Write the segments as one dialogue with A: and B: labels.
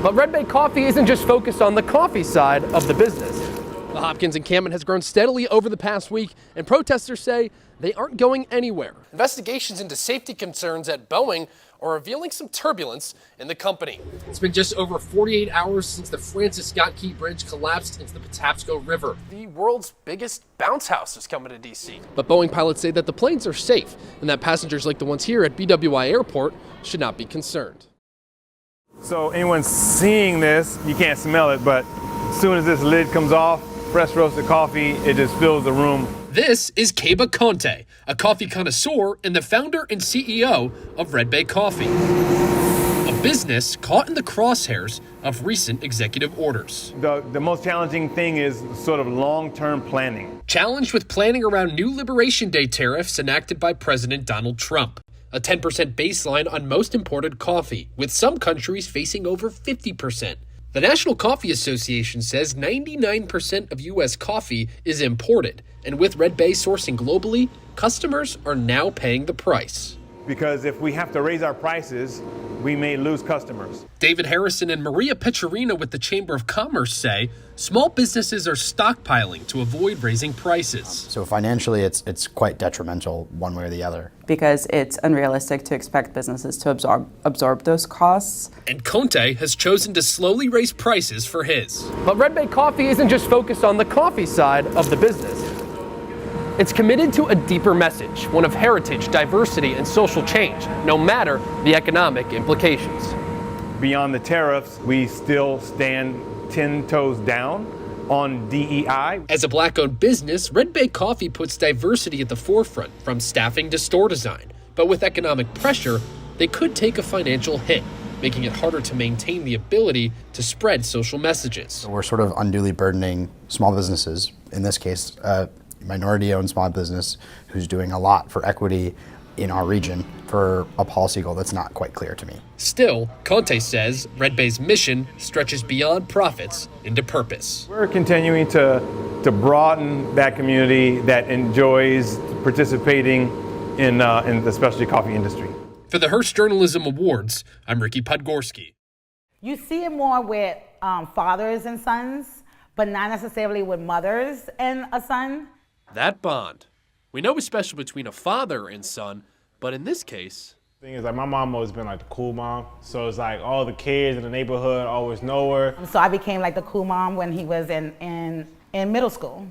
A: But Red Bay Coffee isn't just focused on the coffee side of the business. The Hopkins encampment has grown steadily over the past week, and protesters say they aren't going anywhere. Investigations into safety concerns at Boeing are revealing some turbulence in the company. It's been just over 48 hours since the Francis Scott Key Bridge collapsed into the Patapsco River. The world's biggest bounce house is coming to D.C. But Boeing pilots say that the planes are safe and that passengers like the ones here at BWI Airport should not be concerned.
B: So anyone seeing this, you can't smell it, but as soon as this lid comes off, fresh roasted coffee, it just fills the room.
A: This is Keba Conte, a coffee connoisseur and the founder and CEO of Red Bay Coffee, a business caught in the crosshairs of recent executive orders.
B: The most challenging thing is sort of long-term planning.
A: Challenged with planning around new Liberation Day tariffs enacted by President Donald Trump, a 10% baseline on most imported coffee, with some countries facing over 50%. The National Coffee Association says 99% of U.S. coffee is imported, and with Red Bay sourcing globally, customers are now paying the price.
B: Because if we have to raise our prices, we may lose customers.
A: David Harrison and Maria Picciarina with the Chamber of Commerce say small businesses are stockpiling to avoid raising prices.
C: So financially, it's quite detrimental one way or the other.
D: Because it's unrealistic to expect businesses to absorb those costs.
A: And Conte has chosen to slowly raise prices for his. But Red Bay Coffee isn't just focused on the coffee side of the business. It's committed to a deeper message, one of heritage, diversity, and social change, no matter the economic implications.
B: Beyond the tariffs, we still stand 10 toes down on DEI.
A: As a Black-owned business, Red Bay Coffee puts diversity at the forefront, from staffing to store design. But with economic pressure, they could take a financial hit, making it harder to maintain the ability to spread social messages.
C: We're sort of unduly burdening small businesses, in this case, minority-owned small business who's doing a lot for equity in our region for a policy goal that's not quite clear to me.
A: Still, Conte says Red Bay's mission stretches beyond profits into purpose.
B: We're continuing to broaden that community that enjoys participating in the specialty coffee industry.
A: For the Hearst Journalism Awards, I'm Ricky Podgorski.
E: You see it more with fathers and sons, but not necessarily with mothers and a son.
A: That bond. We know it's special between a father and son, but in this case...
F: The thing is, like, my mom always been like the cool mom, so it's like all the kids in the neighborhood always know her.
E: So I became like the cool mom when he was in middle school.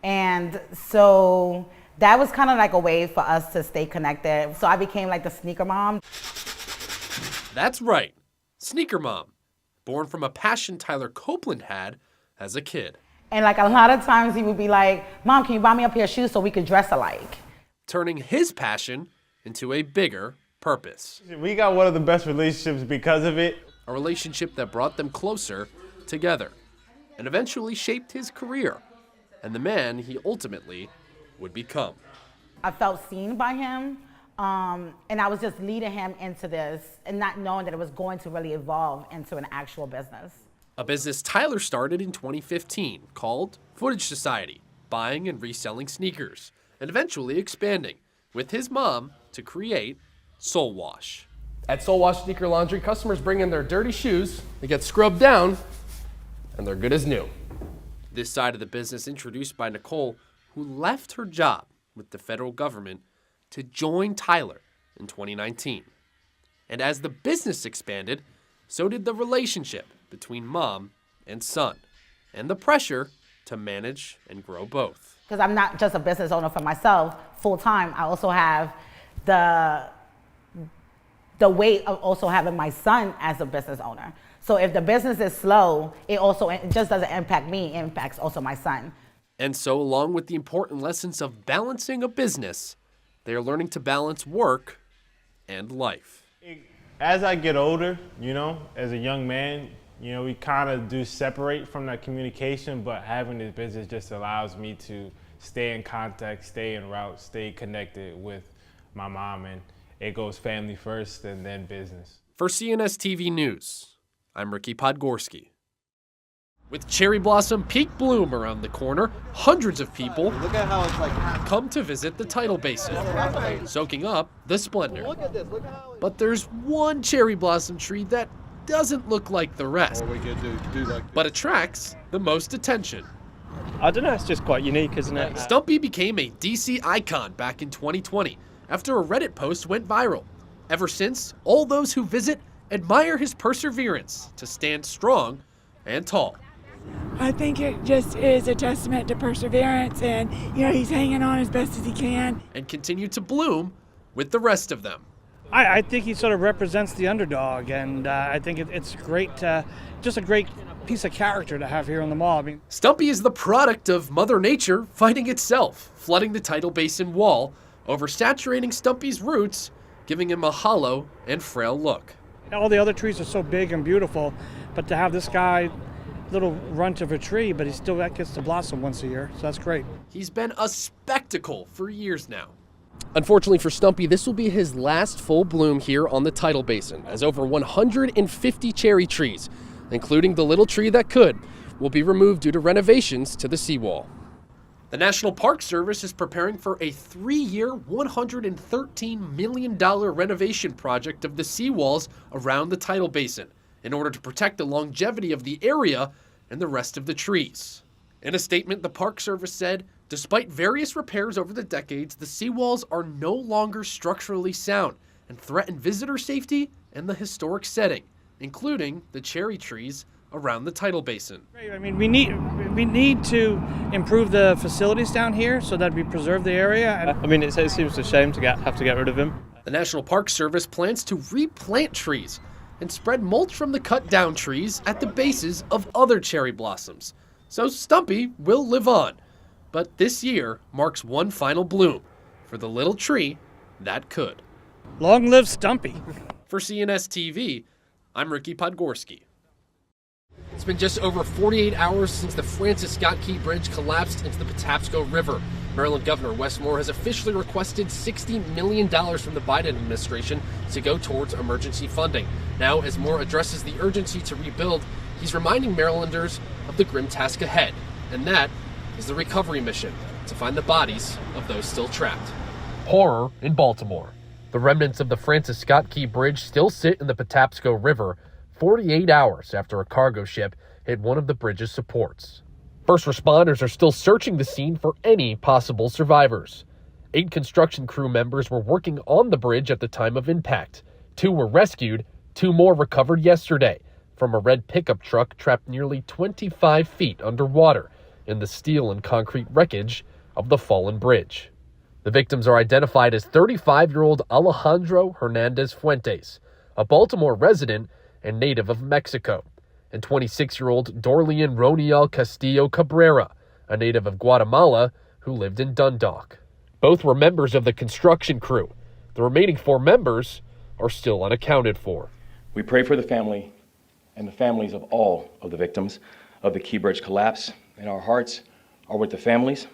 E: And so that was kind of like a way for us to stay connected. So I became like the sneaker mom.
A: That's right, sneaker mom, born from a passion Tyler Copeland had as a kid.
E: And like a lot of times he would be like, Mom, can you buy me a pair of shoes so we could dress alike?
A: Turning his passion into a bigger purpose.
F: We got one of the best relationships because of it.
A: A relationship that brought them closer together and eventually shaped his career and the man he ultimately would become.
E: I felt seen by him, and I was just leading him into this and not knowing that it was going to really evolve into an actual business.
A: A business Tyler started in 2015 called Footage Society, buying and reselling sneakers, and eventually expanding with his mom to create Soul Wash. At Soul Wash Sneaker Laundry, customers bring in their dirty shoes, they get scrubbed down, and they're good as new. This side of the business introduced by Nicole, who left her job with the federal government to join Tyler in 2019. And as the business expanded, so did the relationship between mom and son, and the pressure to manage and grow both.
E: Because I'm not just a business owner for myself full-time, I also have the weight of also having my son as a business owner. So if the business is slow, it just doesn't impact me, it impacts also my son.
A: And so along with the important lessons of balancing a business, they are learning to balance work and life.
F: As I get older, as a young man, we kind of do separate from that communication, but having this business just allows me to stay in contact, stay en route, stay connected with my mom, and it goes family first and then business.
A: For CNS TV News, I'm Ricky Podgorski. With cherry blossom peak bloom around the corner, hundreds of people come to visit the tidal basin, soaking up the splendor. But there's one cherry blossom tree that doesn't look like the rest, but attracts the most attention.
G: I don't know, it's just quite unique, isn't it?
A: Stumpy became a DC icon back in 2020 after a Reddit post went viral. Ever since, all those who visit admire his perseverance to stand strong and tall.
H: I think it just is a testament to perseverance, and he's hanging on as best as he can.
A: And continue to bloom with the rest of them.
G: I think he sort of represents the underdog, and I think it's great, just a great piece of character to have here on the mall. I mean,
A: Stumpy is the product of Mother Nature fighting itself, flooding the tidal basin wall, oversaturating Stumpy's roots, giving him a hollow and frail look.
G: all the other trees are so big and beautiful, but to have this guy, little runt of a tree, but he still gets to blossom once a year, so that's great.
A: He's been a spectacle for years now. Unfortunately for Stumpy, this will be his last full bloom here on the tidal basin, as over 150 cherry trees, including the little tree that could, will be removed due to renovations to the seawall. The National Park Service is preparing for a 3-year, $113 million renovation project of the seawalls around the tidal basin in order to protect the longevity of the area and the rest of the trees. In a statement, the Park Service said, despite various repairs over the decades, the seawalls are no longer structurally sound and threaten visitor safety and the historic setting, including the cherry trees around the tidal basin.
G: I mean, we need to improve the facilities down here so that we preserve the area. I mean, it seems a shame to have to get rid of him.
A: The National Park Service plans to replant trees and spread mulch from the cut down trees at the bases of other cherry blossoms. So Stumpy will live on. But this year marks one final bloom for the little tree that could.
G: Long live Stumpy.
A: For CNS TV, I'm Ricky Podgorski. It's been just over 48 hours since the Francis Scott Key Bridge collapsed into the Patapsco River. Maryland Governor Wes Moore has officially requested $60 million from the Biden administration to go towards emergency funding. Now, as Moore addresses the urgency to rebuild, he's reminding Marylanders of the grim task ahead, and that is the recovery mission to find the bodies of those still trapped. Horror in Baltimore. The remnants of the Francis Scott Key Bridge still sit in the Patapsco River 48 hours after a cargo ship hit one of the bridge's supports. First responders are still searching the scene for any possible survivors. 8 construction crew members were working on the bridge at the time of impact. 2 were rescued, 2 more recovered yesterday from a red pickup truck trapped nearly 25 feet underwater in the steel and concrete wreckage of the fallen bridge. The victims are identified as 35-year-old Alejandro Hernandez Fuentes, a Baltimore resident and native of Mexico, and 26-year-old Dorlean Roniel Castillo Cabrera, a native of Guatemala who lived in Dundalk. Both were members of the construction crew. The remaining 4 members are still unaccounted for.
I: We pray for the family and the families of all of the victims of the Key Bridge collapse, and our hearts are with the families.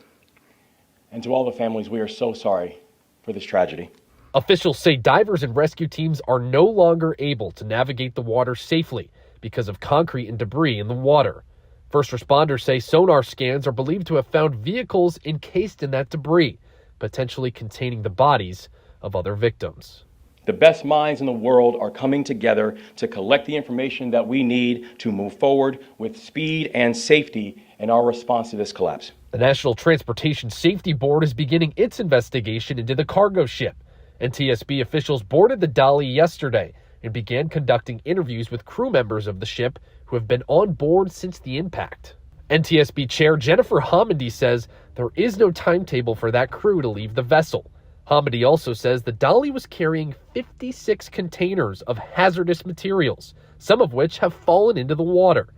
I: And to all the families, we are so sorry for this tragedy.
A: Officials say divers and rescue teams are no longer able to navigate the water safely because of concrete and debris in the water. First responders say sonar scans are believed to have found vehicles encased in that debris, potentially containing the bodies of other victims.
I: The best minds in the world are coming together to collect the information that we need to move forward with speed and safety in our response to this collapse.
A: The National Transportation Safety Board is beginning its investigation into the cargo ship. NTSB officials boarded the Dolly yesterday and began conducting interviews with crew members of the ship who have been on board since the impact. NTSB Chair Jennifer Homendy says there is no timetable for that crew to leave the vessel. Homendy also says the Dolly was carrying 56 containers of hazardous materials, some of which have fallen into the water.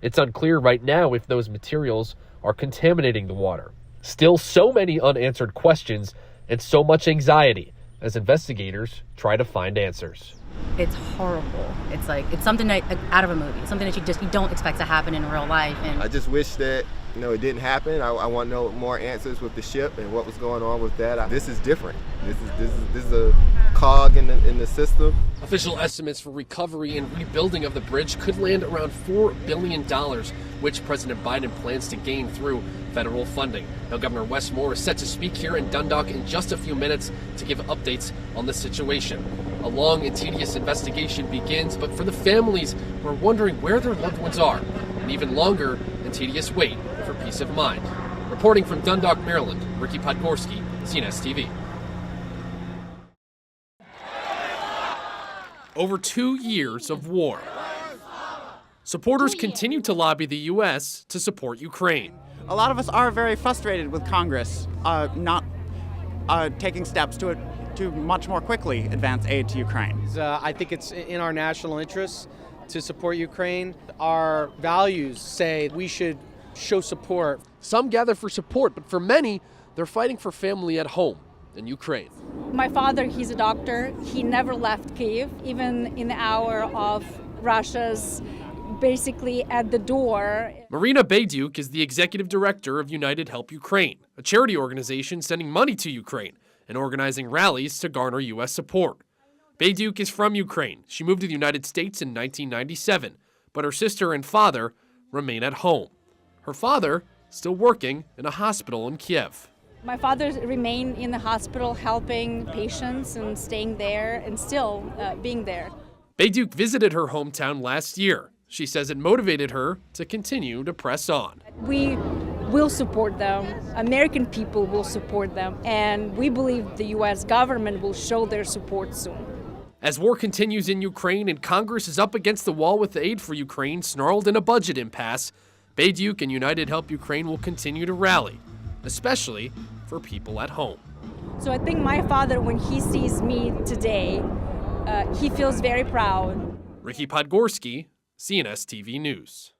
A: It's unclear right now if those materials are contaminating the water. Still, so many unanswered questions and so much anxiety as investigators try to find answers.
J: It's horrible. It's like, it's something that, out of a movie, something that you don't expect to happen in real life. And
K: I just wish that, it didn't happen. I want to know more answers with the ship and what was going on with that. This is different. This is a cog in the system.
A: Official estimates for recovery and rebuilding of the bridge could land around $4 billion, which President Biden plans to gain through federal funding. Now, Governor Wes Moore is set to speak here in Dundalk in just a few minutes to give updates on the situation. A long and tedious investigation begins, but for the families who are wondering where their loved ones are, an even longer and tedious wait for peace of mind. Reporting from Dundalk, Maryland, Ricky Podgorski, CNS TV. Over 2 years of war. Supporters continue to lobby the U.S. to support Ukraine.
L: A lot of us are very frustrated with Congress not taking steps to much more quickly advance aid to Ukraine.
G: I think it's in our national interest to support Ukraine. Our values say we should show support.
A: Some gather for support, but for many, they're fighting for family at home in Ukraine.
M: My father, he's a doctor. He never left Kyiv, even in the hour of Russia's basically at the door.
A: Marina Baydyuk is the executive director of United Help Ukraine, a charity organization sending money to Ukraine and organizing rallies to garner U.S. support. Baydyuk is from Ukraine. She moved to the United States in 1997, but her sister and father remain at home. Her father still working in a hospital in Kiev.
M: My father remained in the hospital helping patients and staying there and still being there.
A: Baydyuk visited her hometown last year. She says it motivated her to continue to press on.
M: We will support them. American people will support them. And we believe the U.S. government will show their support soon.
A: As war continues in Ukraine and Congress is up against the wall with aid for Ukraine snarled in a budget impasse, Baydyuk and United Help Ukraine will continue to rally, especially for people at home.
M: So I think my father, when he sees me today, he feels very proud.
A: Ricky Podgorski, CNS TV News.